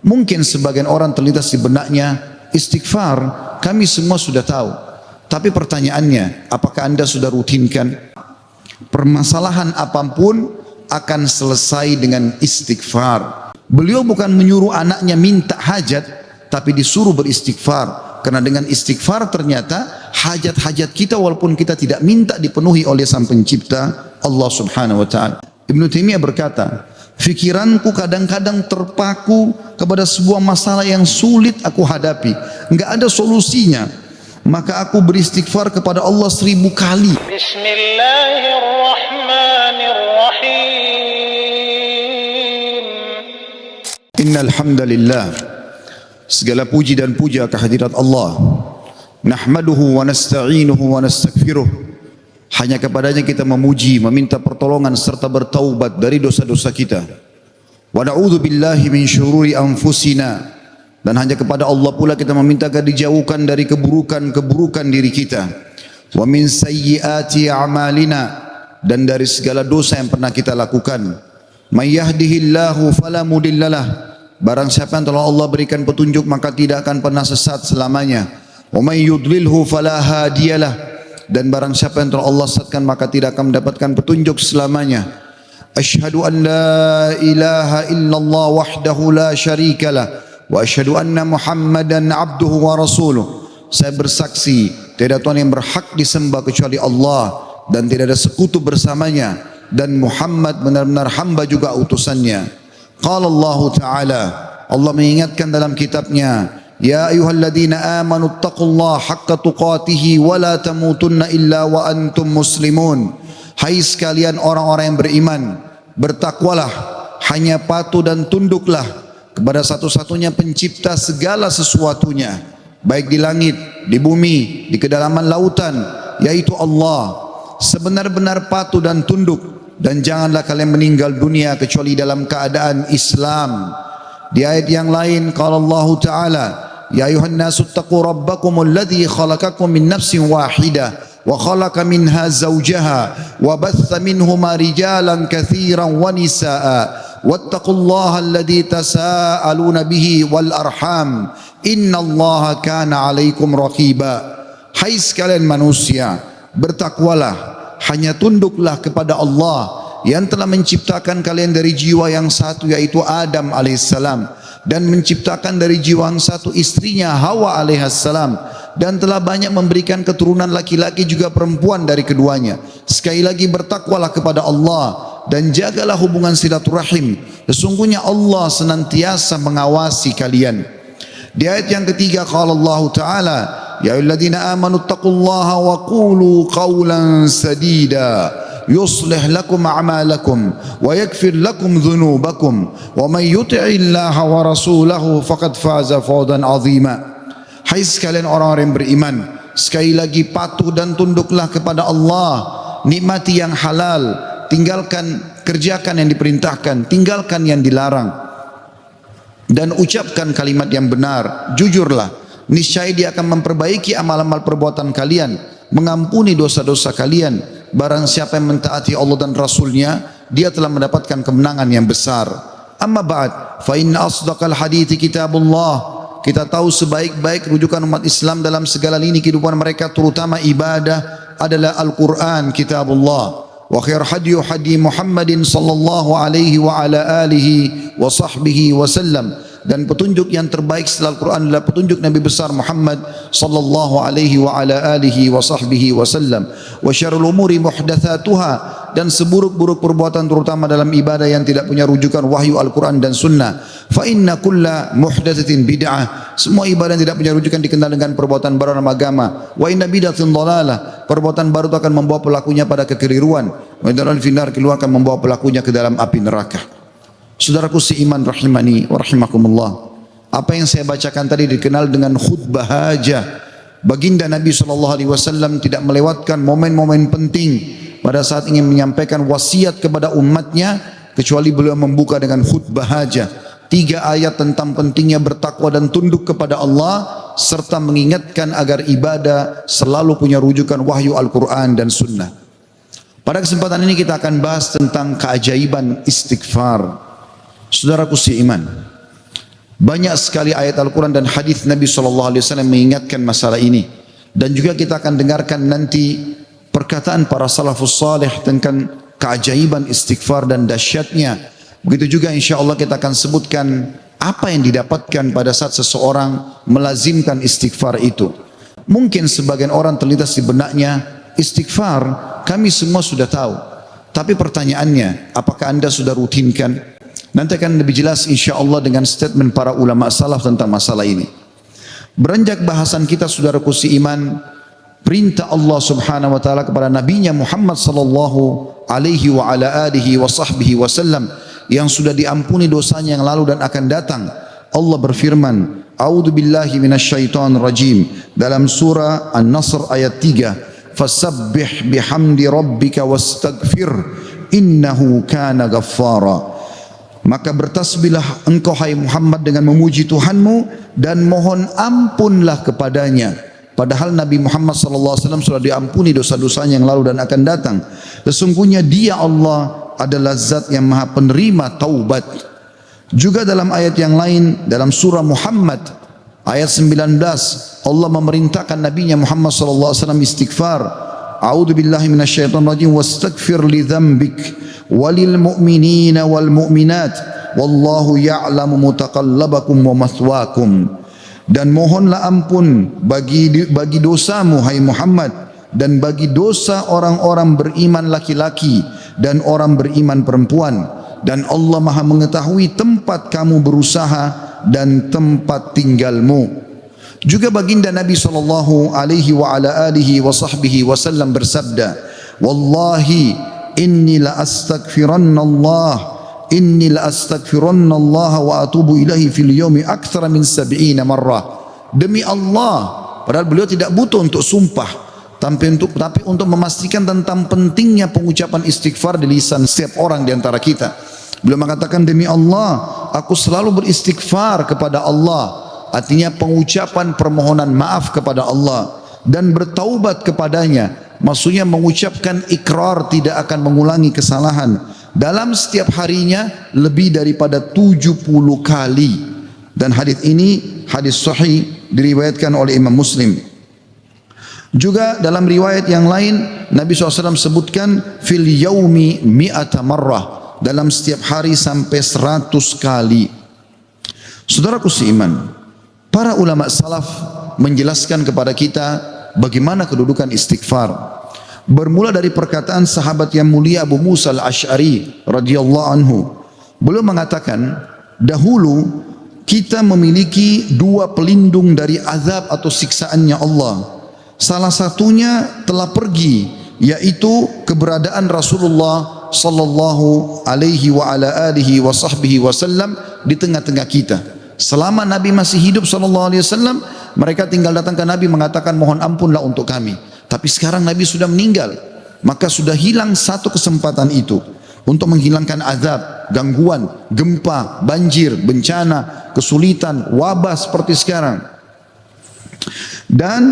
Mungkin sebagian orang terlintas di benaknya, istighfar kami semua sudah tahu. Tapi pertanyaannya, apakah Anda sudah rutinkan? Permasalahan apapun akan selesai dengan istighfar. Beliau bukan menyuruh anaknya minta hajat, tapi disuruh beristighfar. Karena dengan istighfar ternyata hajat-hajat kita walaupun kita tidak minta dipenuhi oleh Sang Pencipta Allah Subhanahu wa taala. Ibnu Taimiyah berkata, "Fikiranku kadang-kadang terpaku kepada sebuah masalah yang sulit aku hadapi, enggak ada solusinya. Maka aku beristighfar kepada Allah 1000 kali." Bismillahirrahmanirrahim. Innal hamdalillah. Segala puji dan puja kehadirat Allah. Nahmaduhu wa nasta'inuhu wa nastaghfiruh. Hanya kepadanya kita memuji, meminta pertolongan serta bertaubat dari dosa-dosa kita. Wa na'udzu billahi min syururi anfusina. Dan hanya kepada Allah pula kita meminta agar dijauhkan dari keburukan-keburukan diri kita. Wa min sayyiati a'malina, dan dari segala dosa yang pernah kita lakukan. May yahdihillahu fala mudhillalah. Barang siapa yang telah Allah berikan petunjuk maka tidak akan pernah sesat selamanya. Wa may yudlilhu fala hadiyalah. Dan barang siapa yang telah Allah sesatkan maka tidak akan mendapatkan petunjuk selamanya. Asyhadu an la ilaha illallah wahdahu la syarikalah. Wa asyhadu anna Muhammadan abduhu wa rasuluh. Saya bersaksi tiada Tuhan yang berhak disembah kecuali Allah dan tidak ada sekutu bersamanya, dan Muhammad benar-benar hamba juga utusannya. Qala Allah Ta'ala, Allah mengingatkan dalam kitabnya, ya ayyuhalladzina amanu taqullaha haqqa tuqatih wa la tamutunna illa wa antum muslimun. Hai sekalian orang-orang yang beriman, bertakwalah, hanya patuh dan tunduklah kepada satu-satunya pencipta segala sesuatunya, baik di langit, di bumi, di kedalaman lautan, yaitu Allah. Sebenar-benar patuh dan tunduk, dan janganlah kalian meninggal dunia kecuali dalam keadaan Islam. Di ayat yang lain qala Allah Ta'ala, ya ayuhan nasu taqu rabbakumul ladzi khalaqakum min nafsin wahidah wa khalaqa minha zawjaha wa batha minhuma rijalan katsiran wa nisaa. Wattaqullaha alladzi tasaaluna bihi wal arham innallaha kana 'alaikum raqiba. Hai sekalian manusia, bertakwalah, hanya tunduklah kepada Allah yang telah menciptakan kalian dari jiwa yang satu yaitu Adam alaihissalam, dan menciptakan dari jiwa yang satu istrinya Hawa alaihissalam, dan telah banyak memberikan keturunan laki-laki juga perempuan dari keduanya. Sekali lagi bertakwalah kepada Allah dan jagalah hubungan silaturahim. Sesungguhnya Allah senantiasa mengawasi kalian. Di ayat yang ketiga qala Allah Ta'ala, ya ayyuhalladzina amanu taqullaha wa qulu qawlan sadida yuslih lakum a'malakum wa yaghfir lakum dhunubakum wa may yuti'illaha wa rasulahu faqad faza fawzan 'azima. Hai sekalian orang-orang yang beriman, sekali lagi patuh dan tunduklah kepada Allah, nikmati yang halal, kerjakan yang diperintahkan, tinggalkan yang dilarang, dan ucapkan kalimat yang benar. Jujurlah, niscaya Dia akan memperbaiki amal-amal perbuatan kalian, mengampuni dosa-dosa kalian. Barang siapa yang mentaati Allah dan Rasulnya, dia telah mendapatkan kemenangan yang besar. Amma ba'd, fa inna asdaqal hadithi kitabullah. Kita tahu sebaik-baik rujukan umat Islam dalam segala lini kehidupan mereka, terutama ibadah, adalah Al-Quran, kitabullah. Wa khair hadyu hadi Muhammadin sallallahu alaihi wa ala alihi wa sahbihi wa sallam. Dan petunjuk yang terbaik setelah Al-Quran adalah petunjuk Nabi besar Muhammad sallallahu alaihi wa ala alihi wa sahbihi wa sallam. Wa syarrul umuri muhdatsatuha, dan seburuk-buruk perbuatan terutama dalam ibadah yang tidak punya rujukan wahyu Al-Quran dan sunnah. Fa inna kulla muhdatsatin bid'ah. Semua ibadah yang tidak punya rujukan dikenal dengan perbuatan baru dalam agama. Wa inna bid'atin dhalalah. Perbuatan baru itu akan membawa pelakunya pada kekeliruan. Wa inna al-finnar, keluar akan membawa pelakunya ke dalam api neraka. Saudaraku seiman rahimani wa rahimakumullah, apa yang saya bacakan tadi dikenal dengan khutbah hajah. Baginda Nabi SAW tidak melewatkan momen-momen penting pada saat ingin menyampaikan wasiat kepada umatnya, kecuali beliau membuka dengan khutbah hajah. 3 ayat tentang pentingnya bertakwa dan tunduk kepada Allah, serta mengingatkan agar ibadah selalu punya rujukan wahyu Al-Quran dan Sunnah. Pada kesempatan ini kita akan bahas tentang keajaiban istighfar. Saudaraku seiman, Banyak sekali ayat Al-Quran dan hadis Nabi SAW mengingatkan masalah ini. Dan juga kita akan dengarkan nanti perkataan para salafus salih tentang keajaiban istighfar dan dahsyatnya. Begitu juga insya Allah kita akan sebutkan apa yang didapatkan pada saat seseorang melazimkan istighfar itu. Mungkin sebagian orang terlintas di benaknya, istighfar kami semua sudah tahu. Tapi pertanyaannya, apakah anda sudah rutinkan? Nanti akan lebih jelas insya Allah dengan statement para ulama salaf tentang masalah ini. Beranjak bahasan kita saudaraku seiman, perintah Allah subhanahu wa ta'ala kepada nabinya Muhammad sallallahu alaihi wa ala alihi wa sahbihi wasallam yang sudah diampuni dosanya yang lalu dan akan datang. Allah berfirman, A'udzu billahi minasyaitonir rajim dalam surah An-Nasr ayat 3, fasabbih bihamdi rabbika wastaghfir innahu kana ghaffara. Maka bertasbihlah engkau hai Muhammad dengan memuji Tuhanmu dan mohon ampunlah kepadanya. Padahal Nabi Muhammad SAW sudah diampuni dosa-dosanya yang lalu dan akan datang. Sesungguhnya dia Allah adalah zat yang maha penerima taubat. Juga dalam ayat yang lain dalam surah Muhammad ayat 19 Allah memerintahkan Nabinya Muhammad SAW istighfar. A'udzu billahi minasyaitonir rajim wastaghfir li dzambik walil mu'minina wal mu'minat wallahu ya'lamu mutaqallabakum wa mathwaakum. Dan mohonlah ampun bagi dosamu hai Muhammad dan bagi dosa orang-orang beriman laki-laki dan orang beriman perempuan, dan Allah maha mengetahui tempat kamu berusaha dan tempat tinggalmu. Juga baginda Nabi sallallahu alaihi wa ala alihi wa sahbihi wasallam bersabda, wallahi inni la astaghfiranna Allah wa atubu ilahi fil yawmi aktsara min 70 marrah. Demi Allah, padahal beliau tidak butuh untuk sumpah, tapi untuk memastikan tentang pentingnya pengucapan istighfar di lisan setiap orang di antara kita. Beliau mengatakan, demi Allah, aku selalu beristighfar kepada Allah. Artinya pengucapan permohonan maaf kepada Allah dan bertaubat kepadanya. Maksudnya mengucapkan ikrar tidak akan mengulangi kesalahan dalam setiap harinya lebih daripada 70 kali. Dan hadis ini hadis sahih diriwayatkan oleh Imam Muslim. Juga dalam riwayat yang lain Nabi SAW sebutkan fil yaumi mi'ata marrah, dalam setiap hari sampai 100 kali. Saudaraku seiman, para ulama salaf menjelaskan kepada kita bagaimana kedudukan istighfar. Bermula dari perkataan sahabat yang mulia Abu Musa al-Ash'ari radhiyallahu anhu. Beliau mengatakan, dahulu kita memiliki dua pelindung dari azab atau siksaannya Allah. Salah satunya telah pergi, yaitu keberadaan Rasulullah sallallahu alaihi wa ala alihi wa sahbihi wasallam di tengah-tengah kita. Selama Nabi masih hidup SAW, mereka tinggal datang ke Nabi mengatakan mohon ampunlah untuk kami. Tapi sekarang Nabi sudah meninggal, maka sudah hilang satu kesempatan itu untuk menghilangkan azab, gangguan, gempa, banjir, bencana, kesulitan, wabah seperti sekarang. Dan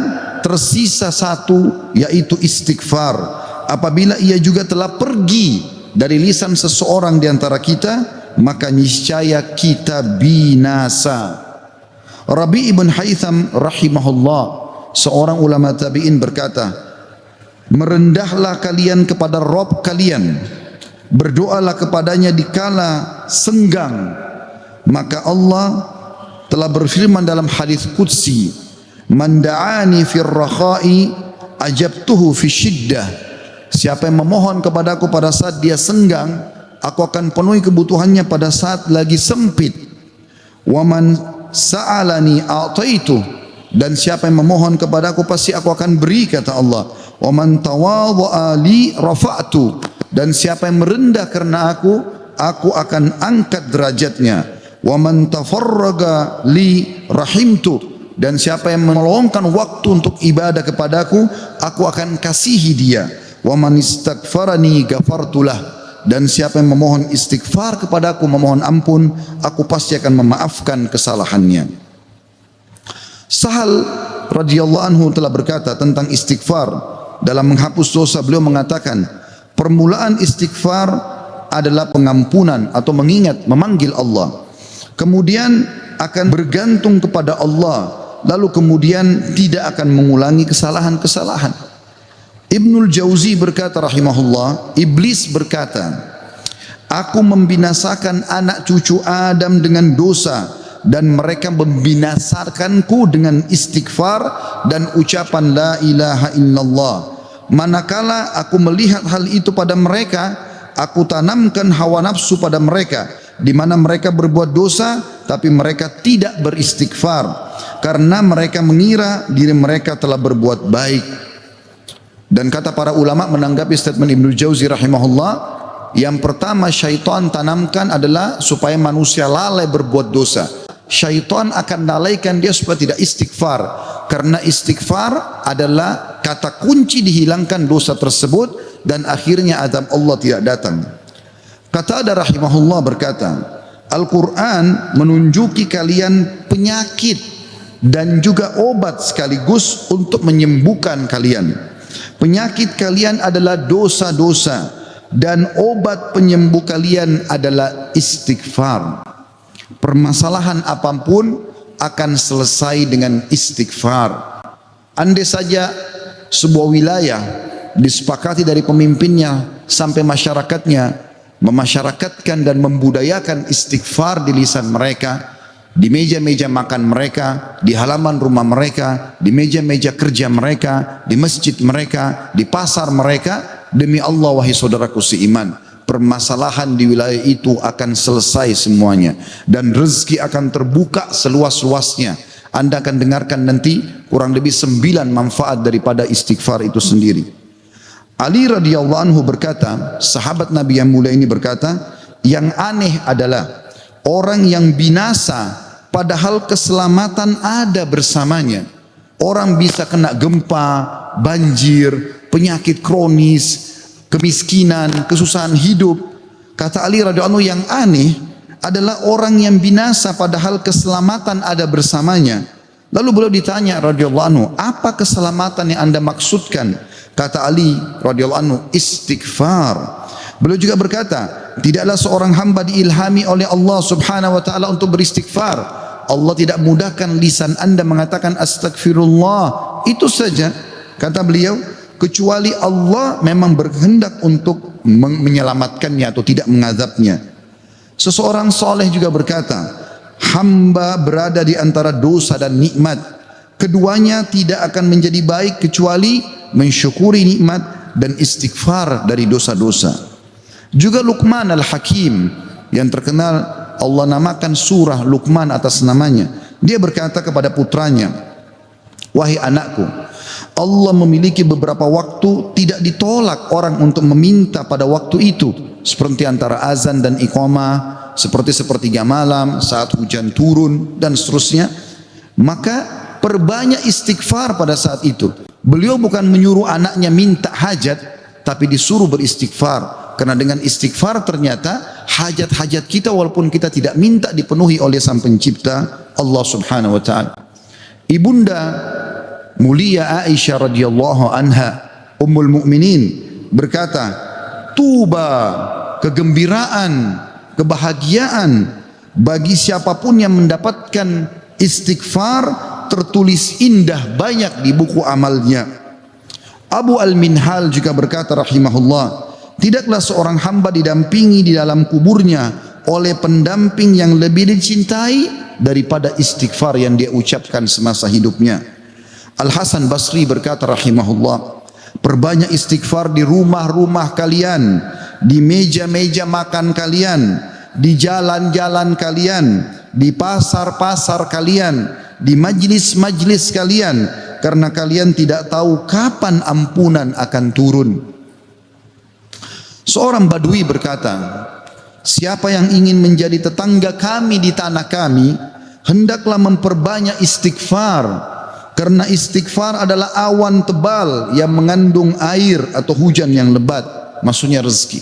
tersisa satu, yaitu istighfar. Apabila ia juga telah pergi dari lisan seseorang di antara kita, maka niscaya kita binasa. Rabi' ibn Haytham rahimahullah, seorang ulama tabi'in berkata, merendahlah kalian kepada Rabb kalian, berdoalah kepadanya di kala senggang, maka Allah telah berfirman dalam hadis qudsi, man da'ani fir rakha'i ajabtuhu fi syiddah. Siapa yang memohon kepadaku pada saat dia senggang, aku akan penuhi kebutuhannya pada saat lagi sempit. Wa man sa'alani a'taitu, dan siapa yang memohon kepadaku pasti aku akan beri, kata Allah. Wa man tawadha'a li rafa'tu, dan siapa yang merendah karena aku akan angkat derajatnya. Wa man tafarraga li rahimtu, dan siapa yang meluangkan waktu untuk ibadah kepadaku, aku akan kasihi dia. Wa man istaghfarani ghafartulah, dan siapa yang memohon istighfar kepadaku, memohon ampun, aku pasti akan memaafkan kesalahannya. Sahal radhiyallahu anhu telah berkata tentang istighfar dalam menghapus dosa. Beliau mengatakan, permulaan istighfar adalah pengampunan atau mengingat, memanggil Allah. Kemudian akan bergantung kepada Allah, lalu kemudian tidak akan mengulangi kesalahan-kesalahan. Ibnul Jauzi berkata rahimahullah, iblis berkata, aku membinasakan anak cucu Adam dengan dosa, dan mereka membinasakanku dengan istighfar dan ucapan la ilaha illallah. Manakala aku melihat hal itu pada mereka, aku tanamkan hawa nafsu pada mereka, di mana mereka berbuat dosa tapi mereka tidak beristighfar, karena mereka mengira diri mereka telah berbuat baik. Dan kata para ulama menanggapi statement Ibnu Jauzi rahimahullah, yang pertama syaitan tanamkan adalah supaya manusia lalai berbuat dosa. Syaitan akan lalaikan dia supaya tidak istighfar, karena istighfar adalah kata kunci dihilangkan dosa tersebut dan akhirnya azab Allah tidak datang. Qatadah rahimahullah berkata, Al-Quran menunjuki kalian penyakit dan juga obat sekaligus untuk menyembuhkan kalian. Penyakit kalian adalah dosa-dosa, dan obat penyembuh kalian adalah istighfar. Permasalahan apapun akan selesai dengan istighfar. Andai saja sebuah wilayah disepakati dari pemimpinnya sampai masyarakatnya memasyarakatkan dan membudayakan istighfar di lisan mereka, di meja-meja makan mereka, di halaman rumah mereka, di meja-meja kerja mereka, di masjid mereka, di pasar mereka, demi Allah wahai saudaraku seiman, permasalahan di wilayah itu akan selesai semuanya dan rezeki akan terbuka seluas-luasnya. Anda akan dengarkan nanti kurang lebih 9 manfaat daripada istighfar itu sendiri. Ali radhiyallahu anhu berkata, sahabat Nabi yang mulia ini berkata, yang aneh adalah orang yang binasa padahal keselamatan ada bersamanya. Orang bisa kena gempa, banjir, penyakit kronis, kemiskinan, kesusahan hidup. Kata Ali radhiyallahu anhu, yang aneh adalah orang yang binasa padahal keselamatan ada bersamanya. Lalu beliau ditanya radhiyallahu anhu, apa keselamatan yang Anda maksudkan? Kata Ali radhiyallahu anhu, istighfar. Beliau juga berkata, tidaklah seorang hamba diilhami oleh Allah subhanahu wa ta'ala untuk beristighfar. Allah tidak mudahkan lisan Anda mengatakan astagfirullah, itu saja. Kata beliau, kecuali Allah memang berkehendak untuk menyelamatkannya atau tidak mengazabnya. Seseorang soleh juga berkata, hamba berada di antara dosa dan nikmat. Keduanya tidak akan menjadi baik kecuali mensyukuri nikmat dan istighfar dari dosa-dosa. Juga Luqman Al-Hakim yang terkenal, Allah namakan surah Luqman atas namanya. Dia berkata kepada putranya, wahai anakku, Allah memiliki beberapa waktu tidak ditolak orang untuk meminta pada waktu itu, seperti antara azan dan iqamah, seperti sepertiga malam, saat hujan turun dan seterusnya. Maka perbanyak istighfar pada saat itu. Beliau bukan menyuruh anaknya minta hajat, tapi disuruh beristighfar. Karena dengan istighfar ternyata hajat-hajat kita walaupun kita tidak minta dipenuhi oleh Sang Pencipta Allah Subhanahu wa taala. Ibunda mulia Aisyah radhiyallahu anha, Ummul Mukminin, berkata, tuba, kegembiraan, kebahagiaan bagi siapapun yang mendapatkan istighfar tertulis indah banyak di buku amalnya. Abu Al-Minhal juga berkata rahimahullah, tidaklah seorang hamba didampingi di dalam kuburnya oleh pendamping yang lebih dicintai daripada istighfar yang dia ucapkan semasa hidupnya. Al-Hasan Basri berkata rahimahullah, perbanyak istighfar di rumah-rumah kalian, di meja-meja makan kalian, di jalan-jalan kalian, di pasar-pasar kalian, di majlis-majlis kalian, karena kalian tidak tahu kapan ampunan akan turun. Seorang Badui berkata, siapa yang ingin menjadi tetangga kami di tanah kami, hendaklah memperbanyak istighfar, karena istighfar adalah awan tebal yang mengandung air atau hujan yang lebat, maksudnya rezeki.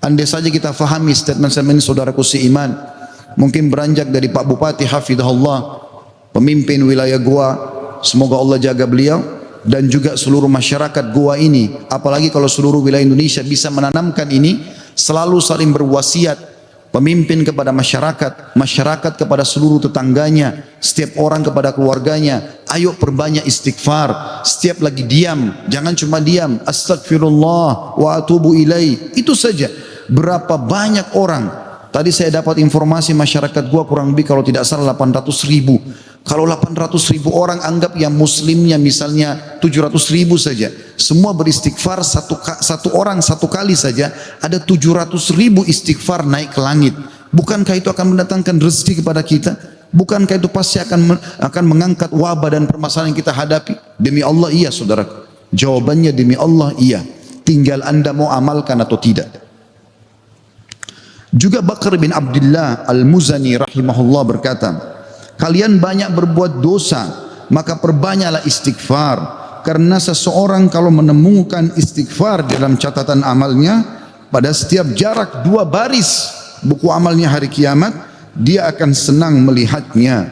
Andai saja kita fahami statement-statement ini saudaraku seiman, mungkin beranjak dari Pak Bupati hafizahullah, pemimpin wilayah Goa, semoga Allah jaga beliau, dan juga seluruh masyarakat Goa ini, apalagi kalau seluruh wilayah Indonesia bisa menanamkan ini, selalu saling berwasiat pemimpin kepada masyarakat, masyarakat kepada seluruh tetangganya, setiap orang kepada keluarganya. Ayo perbanyak istighfar. Setiap lagi diam, jangan cuma diam, astagfirullah wa atubu ilaih. Itu saja. Berapa banyak orang, tadi saya dapat informasi masyarakat gua kurang lebih kalau tidak salah 800.000. Kalau 800.000 orang anggap yang muslimnya misalnya 700.000 saja, semua beristighfar satu orang satu kali saja, ada 700.000 istighfar naik ke langit. Bukankah itu akan mendatangkan rezeki kepada kita? Bukankah itu pasti akan mengangkat wabah dan permasalahan yang kita hadapi? Demi Allah iya saudara. Jawabannya demi Allah iya. Tinggal anda mau amalkan atau tidak. Juga Bakar bin Abdullah Al-Muzani rahimahullah berkata, kalian banyak berbuat dosa, maka perbanyaklah istighfar. Karena seseorang kalau menemukan istighfar dalam catatan amalnya, pada setiap jarak 2 baris buku amalnya hari kiamat, dia akan senang melihatnya.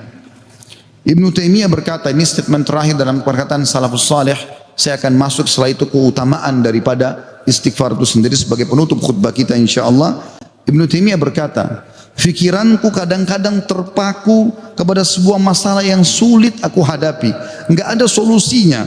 Ibnu Taimiyah berkata, ini statement terakhir dalam perkataan salafus salih. Saya akan masuk setelah itu keutamaan daripada istighfar itu sendiri sebagai penutup khutbah kita insyaallah. Ibnu Taimiyah berkata, fikiranku kadang-kadang terpaku kepada sebuah masalah yang sulit aku hadapi, enggak ada solusinya,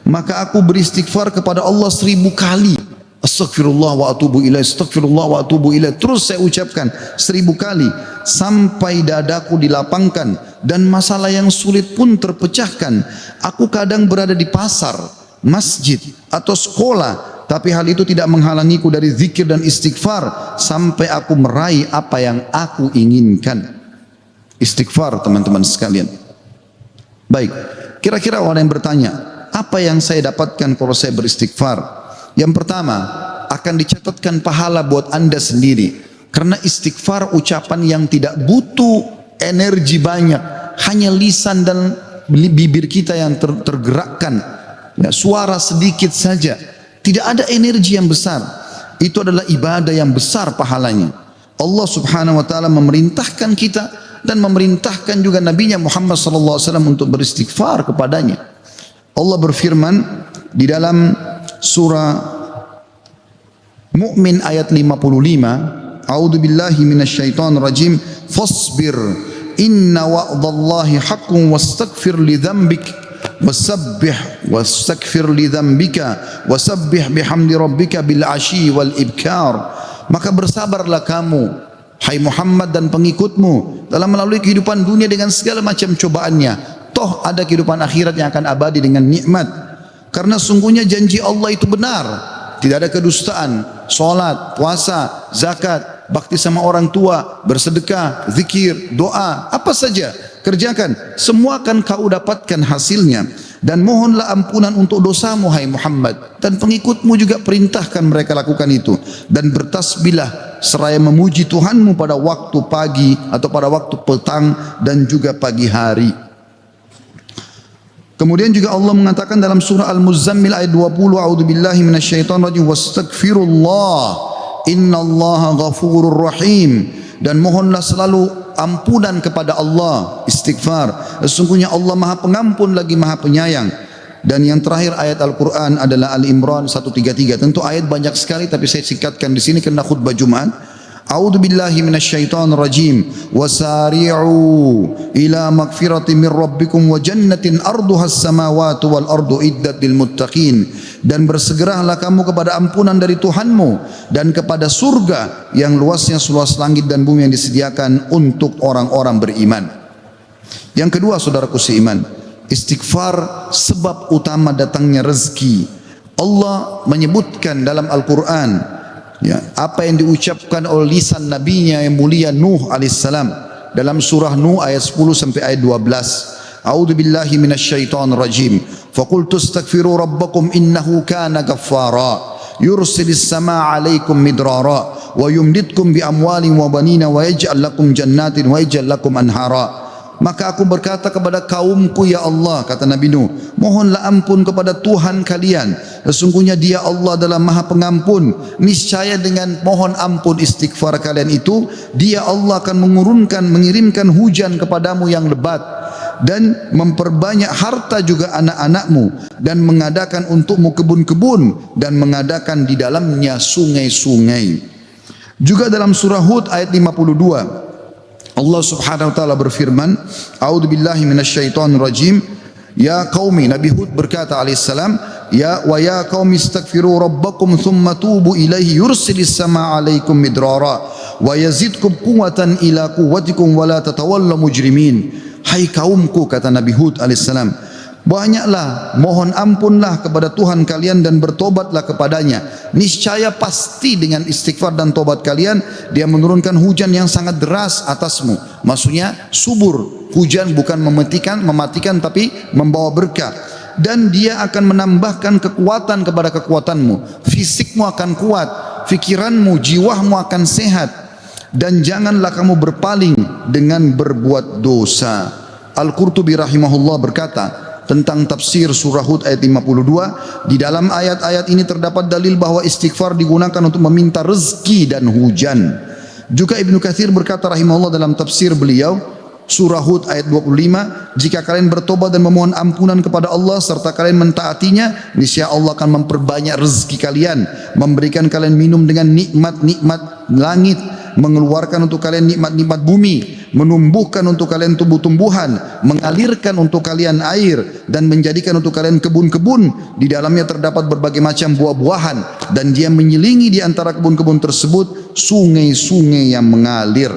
maka aku beristighfar kepada Allah 1000 kali. Astagfirullah wa atubu ilaih, astagfirullah wa atubu ilaih. Terus saya ucapkan 1000 kali sampai dadaku dilapangkan dan masalah yang sulit pun terpecahkan. Aku kadang berada di pasar, masjid atau sekolah, tapi hal itu tidak menghalangiku dari zikir dan istighfar sampai aku meraih apa yang aku inginkan. Istighfar teman-teman sekalian. Baik, kira-kira orang yang bertanya, apa yang saya dapatkan kalau saya beristighfar? Yang pertama, akan dicatatkan pahala buat anda sendiri. Karena istighfar ucapan yang tidak butuh energi banyak, hanya lisan dan bibir kita yang tergerakkan, ya, suara sedikit saja. Tidak ada energi yang besar. Itu adalah ibadah yang besar pahalanya. Allah subhanahu wa ta'ala memerintahkan kita dan memerintahkan juga Nabinya Muhammad sallallahu alaihi wasallam untuk beristighfar kepadanya. Allah berfirman di dalam surah Mu'min ayat 55, A'udzu billahi minasyaitonir rajim, fasbir inna wa'dallahi haqqun wastaghfir li dzambik wasabbih wastaghfir li dzambika wasabbih bihamdi rabbika bil ashi wal ibkar. Maka bersabarlah kamu hai Muhammad dan pengikutmu dalam melalui kehidupan dunia dengan segala macam cobaannya. Toh ada kehidupan akhirat yang akan abadi dengan nikmat. Karena sungguhnya janji Allah itu benar, tidak ada kedustaan. Salat, puasa, zakat, bakti sama orang tua, bersedekah, zikir, doa, apa saja kerjakan, semua akan kau dapatkan hasilnya. Dan mohonlah ampunan untuk dosamu hai Muhammad, dan pengikutmu juga perintahkan mereka lakukan itu. Dan bertasbihlah seraya memuji Tuhanmu pada waktu pagi atau pada waktu petang dan juga pagi hari. Kemudian juga Allah mengatakan dalam surah Al-Muzammil ayat 20, a'udzubillahi minasyaitonir rajim, wastaghfirullah innallaha ghafurur rahim. Dan mohonlah selalu ampunan kepada Allah, istighfar. Sesungguhnya Allah Maha Pengampun lagi Maha Penyayang. Dan yang terakhir ayat Al-Quran adalah Al-Imran 133. Tentu ayat banyak sekali tapi saya singkatkan di sini karena khutbah Jumat. A'udzu billahi minasyaitonir rajim. Wasari'u ila magfiratin min rabbikum wa jannatin arduhas samawati wal ardu iddat lil muttaqin. Dan bersegeralah kamu kepada ampunan dari Tuhanmu dan kepada surga yang luasnya seluas langit dan bumi yang disediakan untuk orang-orang beriman. Yang kedua saudaraku seiman, istighfar sebab utama datangnya rezeki. Allah menyebutkan dalam Al-Quran, ya, apa yang diucapkan oleh lisan nabinya yang mulia Nuh alaihissalam dalam surah Nuh ayat 10 sampai ayat 12. A'udzu billahi minasyaitonir rajim. Faqultu astaghfiru rabbakum innahu kana ghaffara yursilis samaa 'alaikum midrara wa yumditkum bi amwalin wa banina wa yaj'al lakum jannatin wa yaj'al lakum anhara. Maka aku berkata kepada kaumku, ya Allah, kata Nabi Nuh, mohonlah ampun kepada Tuhan kalian. Sesungguhnya Dia Allah adalah Maha Pengampun. Niscaya dengan mohon ampun istighfar kalian itu, Dia Allah akan mengirimkan hujan kepadamu yang lebat dan memperbanyak harta juga anak-anakmu dan mengadakan untukmu kebun-kebun dan mengadakan di dalamnya sungai-sungai. Juga dalam surah Hud ayat 52, Allah Subhanahu wa taala berfirman, A'udzubillahi minasyaitonir rajim. Ya qaumi, Nabi Hud berkata alaihissalam, ya qaumi istaghfiru rabbakum thumma tubu ilaihi yursilis samaa alaikum midrara wa yazidkum quwwatan ila quwwatikum wa la tatawallaw mujrimin. Hai kaumku, kata Nabi Hud alaihissalam, banyaklah mohon ampunlah kepada Tuhan kalian dan bertobatlah kepadanya. Niscaya pasti dengan istighfar dan tobat kalian Dia menurunkan hujan yang sangat deras atasmu. Maksudnya subur. Hujan bukan mematikan tapi membawa berkah. Dan Dia akan menambahkan kekuatan kepada kekuatanmu. Fisikmu akan kuat, fikiranmu, jiwamu akan sehat. Dan janganlah kamu berpaling dengan berbuat dosa. Al-Qurtubi rahimahullah berkata tentang tafsir surah Hud ayat 52, di dalam ayat-ayat ini terdapat dalil bahwa istighfar digunakan untuk meminta rezeki dan hujan. Juga Ibnu Katsir berkata rahimahullah dalam tafsir beliau surah Hud ayat 25, jika kalian bertobat dan memohon ampunan kepada Allah serta kalian mentaatinya, niscaya Allah akan memperbanyak rezeki kalian, memberikan kalian minum dengan nikmat-nikmat langit, mengeluarkan untuk kalian nikmat-nikmat bumi, menumbuhkan untuk kalian tumbuh-tumbuhan, mengalirkan untuk kalian air, dan menjadikan untuk kalian kebun-kebun. Di dalamnya terdapat berbagai macam buah-buahan, dan Dia menyelingi di antara kebun-kebun tersebut sungai-sungai yang mengalir.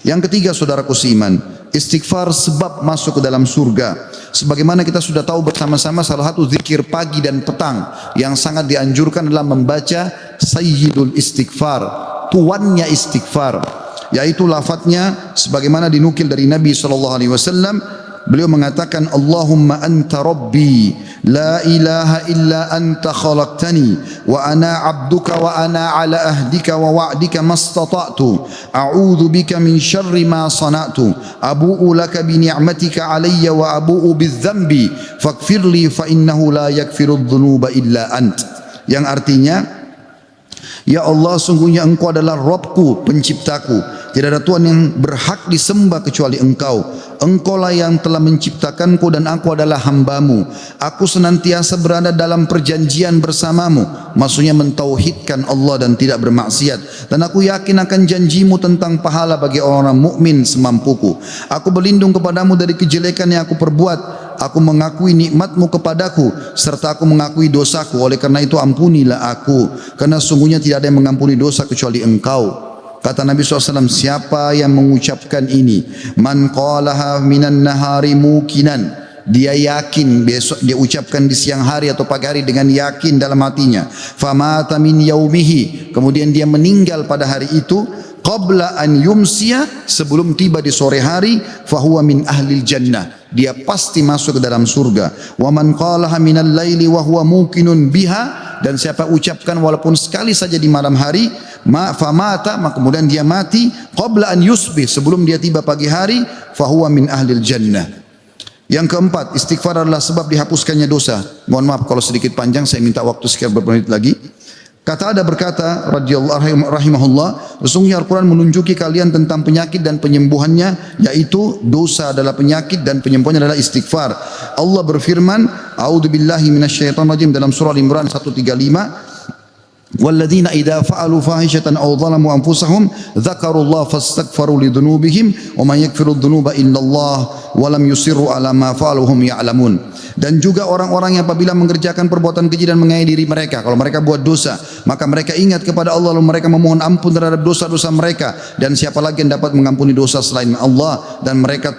Yang ketiga, saudaraku seiman, istighfar sebab masuk ke dalam surga. Sebagaimana kita sudah tahu bersama-sama, salah satu zikir pagi dan petang yang sangat dianjurkan adalah membaca Sayyidul Istighfar, tuannya istighfar, yaitu lafadznya sebagaimana dinukil dari Nabi SAW. Beliau mengatakan, Allahumma anta rabbi la ilaha illa anta khalaqtani wa ana abduka wa ana ala ahdika wa wa'dika mastata'tu a'udhu bika min syarri ma sana'tu abu'u laka bi ni'matika alayya wa abu'u bidzambi faghfirli fa innahu la yaghfiru dhunuba illa ant. Yang artinya, ya Allah, sungguhnya Engkau adalah Rabbku, penciptaku. Tidak ada Tuhan yang berhak disembah kecuali Engkau. Engkaulah yang telah menciptakanku dan aku adalah hambamu. Aku senantiasa berada dalam perjanjian bersamamu. Maksudnya mentauhidkan Allah dan tidak bermaksiat. Dan aku yakin akan janjimu tentang pahala bagi orang-orang mukmin semampuku. Aku berlindung kepadamu dari kejelekan yang aku perbuat. Aku mengakui nikmatmu kepadaku serta aku mengakui dosaku. Oleh karena itu ampunilah aku, karena sungguhnya tidak ada yang mengampuni dosa kecuali Engkau. Kata Nabi SAW, siapa yang mengucapkan ini, man qalaha minan nahari mukinan, dia yakin, besok dia ucapkan di siang hari atau pagi hari dengan yakin dalam hatinya, famata min yaumihi, kemudian dia meninggal pada hari itu, qabla an yumsiya, sebelum tiba di sore hari, fahuwa min ahlil jannah, dia pasti masuk ke dalam surga. Wa man qalaha minal laili wa huwa muqinun biha, dan siapa ucapkan walaupun sekali saja di malam hari, famata, maka kemudian dia mati, qabla an yusbih, sebelum dia tiba pagi hari, fahuwa min ahlil jannah. Yang keempat, istighfar adalah sebab dihapuskannya dosa. Mohon maaf kalau sedikit panjang, saya minta waktu sekian beberapa menit lagi. Kata ada berkata radhiyallahu rahimahullah, sesungguhnya Al-Quran menunjuki kalian tentang penyakit dan penyembuhannya, yaitu dosa adalah penyakit dan penyembuhannya adalah istighfar. Allah berfirman, a'udzubillahi minasyaitonir rajim, dalam surah Al-Imran 135, walladzina idza fa'alu fahishatan aw zalamu anfusahum dzakarullaha fastaghfaru lidzunubihim wa may yaghfiru dzunuba illallah wa lam yusirru ala ma fa'alu hum ya'lamun. Dan juga orang-orang yang apabila mengerjakan perbuatan keji dan menganiaya diri mereka, kalau mereka buat dosa, maka mereka ingat kepada Allah lalu mereka memohon ampun terhadap dosa-dosa mereka, dan siapa lagi yang dapat mengampuni dosa selain Allah, dan mereka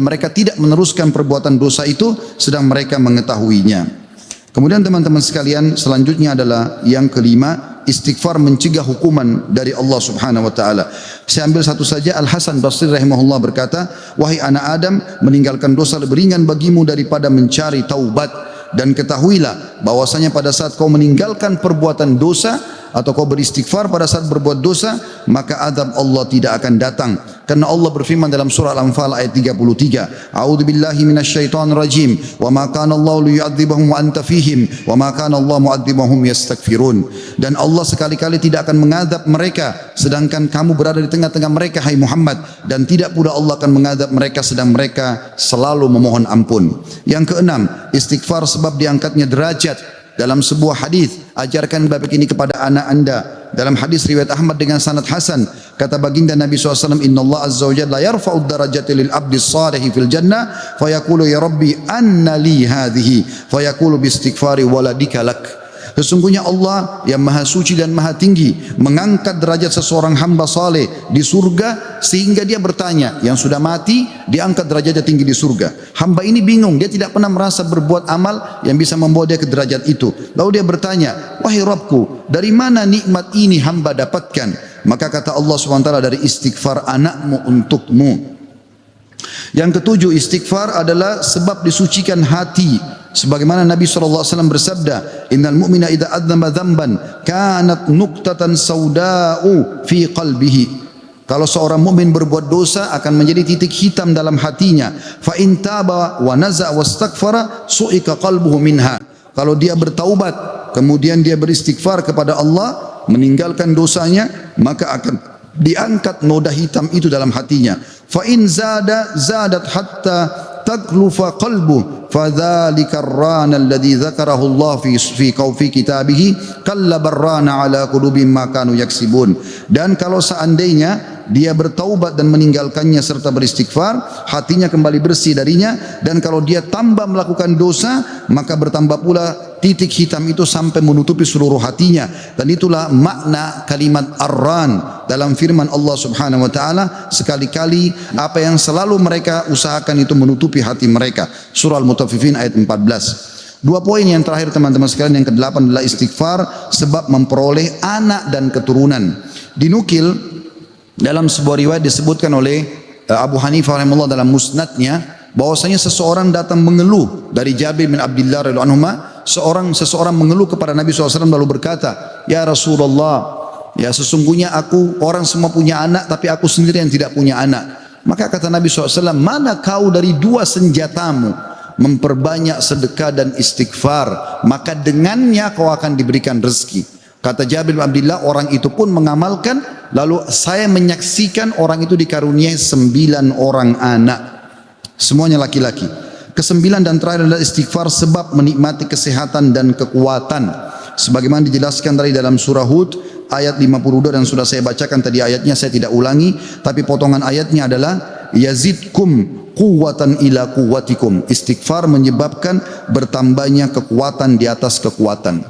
mereka tidak meneruskan perbuatan dosa itu sedang mereka mengetahuinya. Kemudian teman-teman sekalian, selanjutnya adalah yang kelima, istighfar mencegah hukuman dari Allah Subhanahu wa taala. Saya ambil satu saja. Al Hasan Basri rahimahullah berkata, wahai anak Adam, meninggalkan dosa lebih ringan bagimu daripada mencari taubat, dan ketahuilah bahwasanya pada saat kau meninggalkan perbuatan dosa atau kau beristighfar pada saat berbuat dosa, maka azab Allah tidak akan datang. Karena Allah berfirman dalam surah Al-Anfal ayat 33, A'udzubillahi minasyaitonir rajim, wa ma kana Allah liyu'adzibahum wa anta fihim, wa ma kana Allah mu'adzibahum yastaghfirun. Dan Allah sekali-kali tidak akan mengadab mereka sedangkan kamu berada di tengah-tengah mereka, hai Muhammad, dan tidak pula Allah akan mengadab mereka sedang mereka selalu memohon ampun. Yang keenam, istighfar sebab diangkatnya derajat. Dalam sebuah hadis, ajarkan babak ini kepada anak anda, dalam hadis riwayat Ahmad dengan sanad hasan, kata baginda Nabi SAW, Inna Allah Azza wa Jalla yarfa'ud darajati lil abdi salihi fil jannah fayaqulu ya Rabbi anna li hadhihi fayaqulu bi istighfari waladika lak. Sesungguhnya Allah yang maha suci dan maha tinggi mengangkat derajat seseorang hamba saleh di surga sehingga dia bertanya, yang sudah mati diangkat derajatnya tinggi di surga. Hamba ini bingung, dia tidak pernah merasa berbuat amal yang bisa membawa dia ke derajat itu. Lalu dia bertanya, wahai Rabbku, dari mana nikmat ini hamba dapatkan? Maka kata Allah SWT, dari istighfar anakmu untukmu. Yang ketujuh, istighfar adalah sebab disucikan hati. Sebagaimana Nabi SAW bersabda, Innal mu'mina idha adzama dzamban kanat nuqtatan sauda'u fi qalbihi. Kalau seorang mukmin berbuat dosa akan menjadi titik hitam dalam hatinya. Fa in taba wa naza' wastaghfara su'ika qalbuhu minha. Kalau dia bertaubat kemudian dia beristighfar kepada Allah, meninggalkan dosanya, maka akan diangkat noda hitam itu dalam hatinya. Fa in zadat hatta taglufa qalbuhu fadzalika ar-rana alladhi dzakarahu Allah fi kitabihi kalla barrana ala qulubihim ma kanu yaksibun. Dan kalau seandainya dia bertaubat dan meninggalkannya serta beristighfar, hatinya kembali bersih darinya, dan kalau dia tambah melakukan dosa, maka bertambah pula titik hitam itu sampai menutupi seluruh hatinya. Dan itulah makna kalimat ar-ran dalam firman Allah Subhanahu wa taala, sekali-kali apa yang selalu mereka usahakan itu menutupi hati mereka. Surah Al-Mutaffifin ayat 14. Dua poin yang terakhir teman-teman sekalian, yang ke-8 adalah istighfar sebab memperoleh anak dan keturunan. Dinukil dalam sebuah riwayat disebutkan oleh Abu Hanifah rahimahullah dalam musnadnya, bahwasanya seseorang datang mengeluh dari Jabir bin Abdullah radhiyallahu anhu. Seseorang mengeluh kepada Nabi SAW lalu berkata, ya Rasulullah, ya sesungguhnya aku, orang semua punya anak tapi aku sendiri yang tidak punya anak. Maka kata Nabi SAW, mana kau dari dua senjatamu, memperbanyak sedekah dan istighfar, maka dengannya kau akan diberikan rezeki. Kata Jabir bin Abdullah, orang itu pun mengamalkan, lalu saya menyaksikan orang itu dikaruniai 9 orang anak, semuanya laki-laki. Kesembilan dan terakhir adalah istighfar sebab menikmati kesehatan dan kekuatan. Sebagaimana dijelaskan dari dalam surah Hud ayat 52, dan sudah saya bacakan tadi ayatnya, saya tidak ulangi, tapi potongan ayatnya adalah yazidkum quwwatan ila quwwatikum. Istighfar menyebabkan bertambahnya kekuatan di atas kekuatan.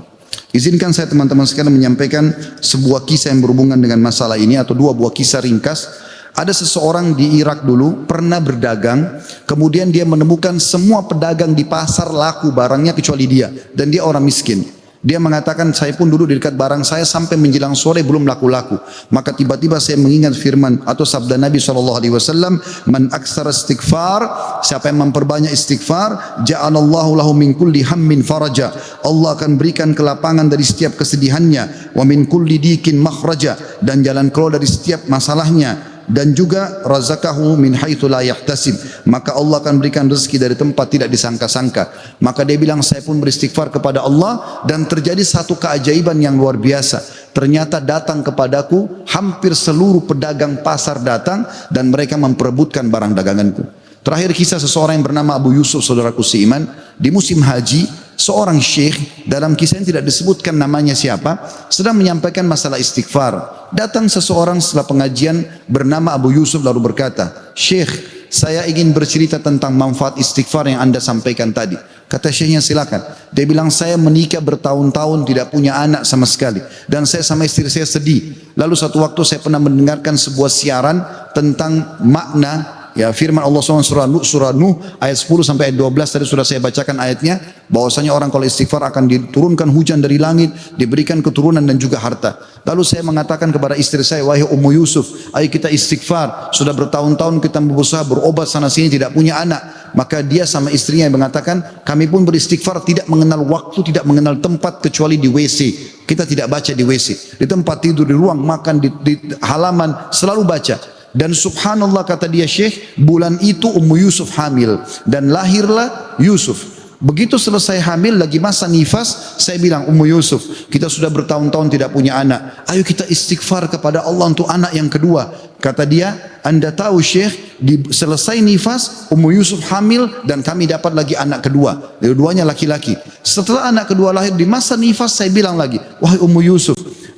Izinkan saya teman-teman sekalian menyampaikan sebuah kisah yang berhubungan dengan masalah ini, atau dua buah kisah ringkas. Ada seseorang di Irak dulu pernah berdagang, kemudian dia menemukan semua pedagang di pasar laku barangnya kecuali dia, dan dia orang miskin. Dia mengatakan, saya pun duduk di dekat barang saya sampai menjelang sore belum laku-laku. Maka tiba-tiba saya mengingat firman atau sabda Nabi SAW, man aksara istighfar, siapa yang memperbanyak istighfar, ja'alallahu lahu min kulli hammin faraja, Allah akan berikan kelapangan dari setiap kesedihannya, wa min kulli dikin makhraja, dan jalan keluar dari setiap masalahnya, dan juga razaqahu min haitsu la yahtasib, maka Allah akan berikan rezeki dari tempat tidak disangka-sangka. Maka dia bilang, saya pun beristighfar kepada Allah, dan terjadi satu keajaiban yang luar biasa. Ternyata datang kepadaku hampir seluruh pedagang pasar datang, dan mereka memperebutkan barang daganganku. Terakhir kisah seseorang yang bernama Abu Yusuf, saudaraku seiman, di musim haji, seorang syekh, dalam kisah yang tidak disebutkan namanya siapa, sedang menyampaikan masalah istighfar. Datang seseorang setelah pengajian bernama Abu Yusuf lalu berkata, Syekh, saya ingin bercerita tentang manfaat istighfar yang anda sampaikan tadi. Kata syekhnya, silakan. Dia bilang, saya menikah bertahun-tahun tidak punya anak sama sekali, dan saya sama istri saya sedih. Lalu satu waktu saya pernah mendengarkan sebuah siaran tentang makna, ya, firman Allah SWT surah Nuh ayat 10 sampai ayat 12 tadi sudah saya bacakan ayatnya, bahwasanya orang kalau istighfar akan diturunkan hujan dari langit, diberikan keturunan dan juga harta. Lalu saya mengatakan kepada istri saya, wahai Ummu Yusuf, ayo kita istighfar, sudah bertahun-tahun kita berusaha berobat sana sini tidak punya anak. Maka dia sama istrinya yang mengatakan, kami pun beristighfar tidak mengenal waktu, tidak mengenal tempat kecuali di WC. Kita tidak baca di WC, di tempat tidur, di ruang makan, di halaman, selalu baca. Dan subhanallah, kata dia, Syekh, bulan itu Ummu Yusuf hamil dan lahirlah Yusuf. Begitu selesai hamil, lagi masa nifas, saya bilang, Ummu Yusuf, kita sudah bertahun-tahun tidak punya anak, ayo kita istighfar kepada Allah untuk anak yang kedua. Kata dia, anda tahu Syekh, selesai nifas Ummu Yusuf hamil dan kami dapat lagi anak kedua, dua-duanya laki-laki. Setelah anak kedua lahir, di masa nifas saya bilang lagi, wahai Ummu Yusuf,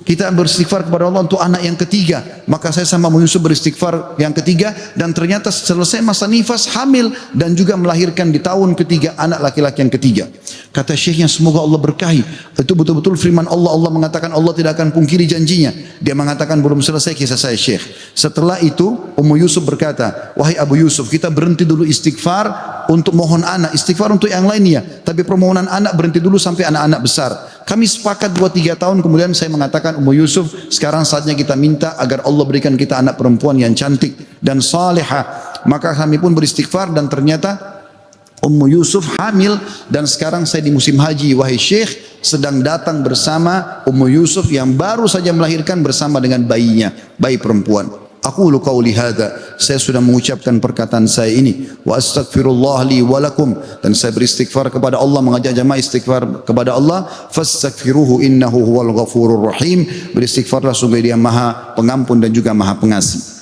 Kita beristighfar kepada Allah untuk anak yang ketiga. Maka saya sama Ummu Yusuf beristighfar yang ketiga, dan ternyata selesai masa nifas hamil dan juga melahirkan di tahun ketiga anak laki-laki yang ketiga. Kata syekhnya, semoga Allah berkahi. Itu betul-betul firman Allah. Allah mengatakan Allah tidak akan pungkiri janjinya. Dia mengatakan belum selesai kisah saya Syekh. Setelah itu Ummu Yusuf berkata, wahai Abu Yusuf, kita berhenti dulu istighfar untuk mohon anak, istighfar untuk yang lainnya, tapi permohonan anak berhenti dulu sampai anak-anak besar. Kami sepakat 2-3 tahun, kemudian saya mengatakan, Ummu Yusuf, sekarang saatnya kita minta agar Allah berikan kita anak perempuan yang cantik dan salihah. Maka kami pun beristighfar, dan ternyata Ummu Yusuf hamil, dan sekarang saya di musim haji, wahai Syekh, sedang datang bersama Ummu Yusuf yang baru saja melahirkan bersama dengan bayinya, bayi perempuan. Aqulu qauli hadza, saya sudah mengucapkan perkataan saya ini, wa astaghfirullah li wa lakum, dan saya beristighfar kepada Allah, mengajak jamaah istighfar kepada Allah. Fastaghfiruhu innahu huwal ghafurur rahim, beristighfarlah sungguh Dia Maha Pengampun dan juga Maha Pengasih.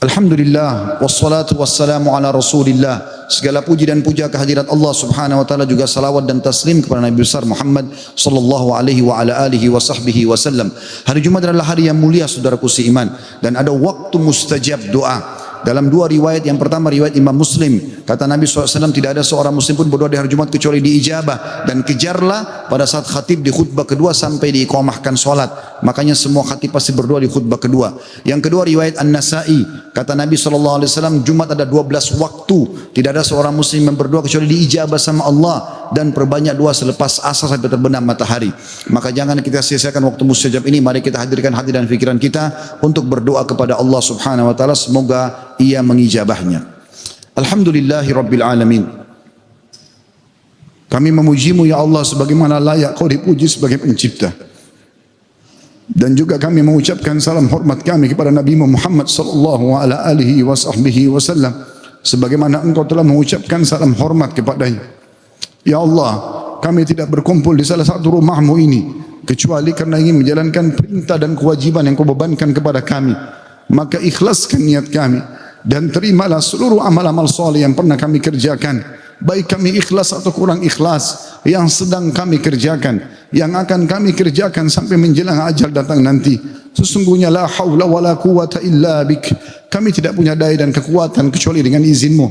Alhamdulillah, wassalatu wassalamu ala Rasulillah. Segala puji dan puja kehadirat Allah Subhanahu wa taala, juga salawat dan taslim kepada Nabi besar Muhammad sallallahu alaihi wa ala alihi wa sahbihi wasallam. Hari Jumat adalah hari yang mulia saudaraku seiman, dan ada waktu mustajab doa. Dalam dua riwayat, yang pertama riwayat Imam Muslim, kata Nabi SAW, tidak ada seorang muslim pun berdoa di hari Jumat kecuali diijabah, dan kejarlah pada saat khatib di khutbah kedua sampai diiqamahkan solat. Makanya semua khatib pasti berdoa di khutbah kedua. Yang kedua riwayat An-Nasai, kata Nabi SAW, Jumat ada 12 waktu, tidak ada seorang muslim yang berdoa kecuali diijabah sama Allah, dan perbanyak doa selepas asar sampai terbenam matahari. Maka jangan kita sia-siakan waktu mustajab ini. Mari kita hadirkan hati dan fikiran kita untuk berdoa kepada Allah Subhanahu wa taala, semoga Ia mengijabahnya. Alhamdulillahi Rabbil Alamin. Kami memujimu ya Allah sebagaimana layak Kau dipuji sebagai pencipta. Dan juga kami mengucapkan salam hormat kami kepada Nabi Muhammad sallallahu alaihi wasallam, sebagaimana Engkau telah mengucapkan salam hormat kepadanya. Ya Allah, kami tidak berkumpul di salah satu rumahmu ini kecuali karena ingin menjalankan perintah dan kewajiban yang Kau bebankan kepada kami. Maka ikhlaskan niat kami, dan terimalah seluruh amal-amal soleh yang pernah kami kerjakan, baik kami ikhlas atau kurang ikhlas, yang sedang kami kerjakan, yang akan kami kerjakan sampai menjelang ajal datang nanti. Sesungguhnya la haula wa la quwata illa bik, kami tidak punya daya dan kekuatan kecuali dengan izin-Mu.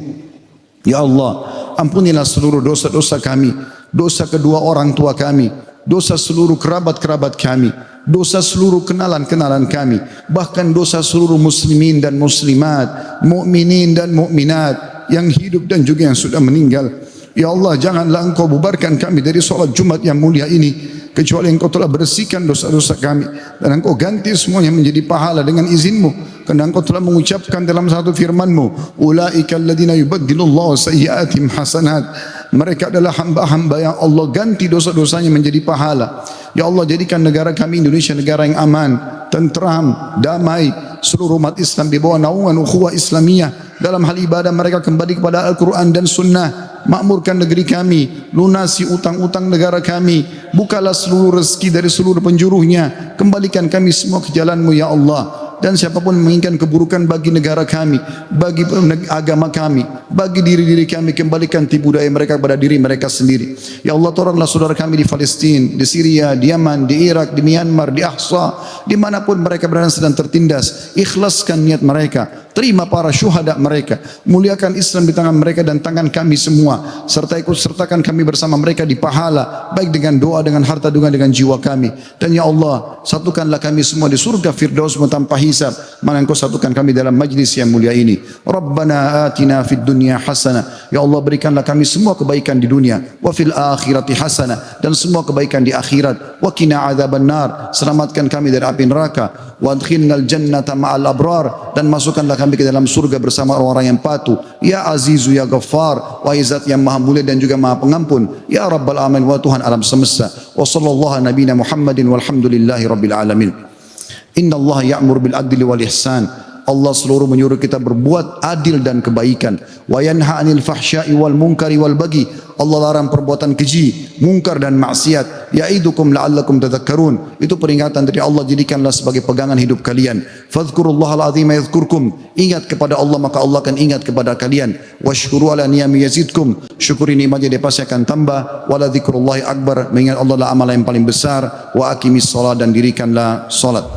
Ya Allah, ampunilah seluruh dosa-dosa kami, dosa kedua orang tua kami, dosa seluruh kerabat-kerabat kami, dosa seluruh kenalan-kenalan kami, bahkan dosa seluruh muslimin dan muslimat, mukminin dan mukminat yang hidup dan juga yang sudah meninggal. Ya Allah, janganlah Engkau bubarkan kami dari solat Jumat yang mulia ini kecuali Engkau telah bersihkan dosa-dosa kami, dan Engkau ganti semuanya menjadi pahala dengan izin-Mu. Karena Engkau telah mengucapkan dalam satu firman-Mu, ulaika alladhina yubaddilullahu sayyi'atihim hasanat, mereka adalah hamba-hamba yang Allah ganti dosa-dosanya menjadi pahala. Ya Allah, jadikan negara kami Indonesia negara yang aman, tentram, damai, seluruh umat Islam di bawah naungan ukhuwah Islamiyah. Dalam hal ibadah mereka kembali kepada Al-Quran dan Sunnah. Makmurkan negeri kami, lunasi utang-utang negara kami, bukalah seluruh rezeki dari seluruh penjuruhnya, kembalikan kami semua ke jalan-Mu ya Allah. Dan siapapun menginginkan keburukan bagi negara kami, bagi agama kami, bagi diri-diri kami, kembalikan tipu daya mereka kepada diri mereka sendiri. Ya Allah, tolonglah saudara kami di Palestina, di Syria, di Yaman, di Irak, di Myanmar, di Ahsa, dimanapun mereka berada sedang tertindas. Ikhlaskan niat mereka, terima para syuhada mereka, muliakan Islam di tangan mereka dan tangan kami semua, serta ikut sertakan kami bersama mereka di pahala, baik dengan doa, dengan harta, dengan jiwa kami. Dan ya Allah, satukanlah kami semua di surga Firdaus-Mu tanpa hisab, mana Engkau satukan kami dalam majlis yang mulia ini. Rabbana atina fid dunya hasanah, ya Allah berikanlah kami semua kebaikan di dunia, wa fil akhirati hasanah, dan semua kebaikan di akhirat, wa qina adzabannar, selamatkan kami dari api neraka, wa adkhilnal jannata ma'al abrar, dan masukkanlah kami ke dalam surga bersama orang-orang yang patuh. Ya Azizu ya Ghaffar, wa Izat yang maha mulia dan juga maha pengampun. Ya Rabbal Alamin, wa Tuhan alam semesta. Wa sallallahu nabiyina Muhammadin walhamdulillahi rabbil alamin. Inna Allah ya'mur bil adli wal ihsan. Allah seluruh menyuruh kita berbuat adil dan kebaikan. Wa yanha 'anil fahsya'i wal munkari wal baghi. Allah larang perbuatan keji, mungkar dan maksiat. Ya'idukum la'allakum tadhakkarun. Itu peringatan dari Allah, jadikanlah sebagai pegangan hidup kalian. Fadhkurullahal 'azima yadhkurkum. Ingat kepada Allah maka Allah akan ingat kepada kalian. Washkuru ala niyami yazidkum. Syukuri nikmatnya dia pasti akan tambah. Wala dzikrullahi akbar. Mengingat Allah adalah amalan yang paling besar. Wa aqimis shalah, dan dirikanlah salat.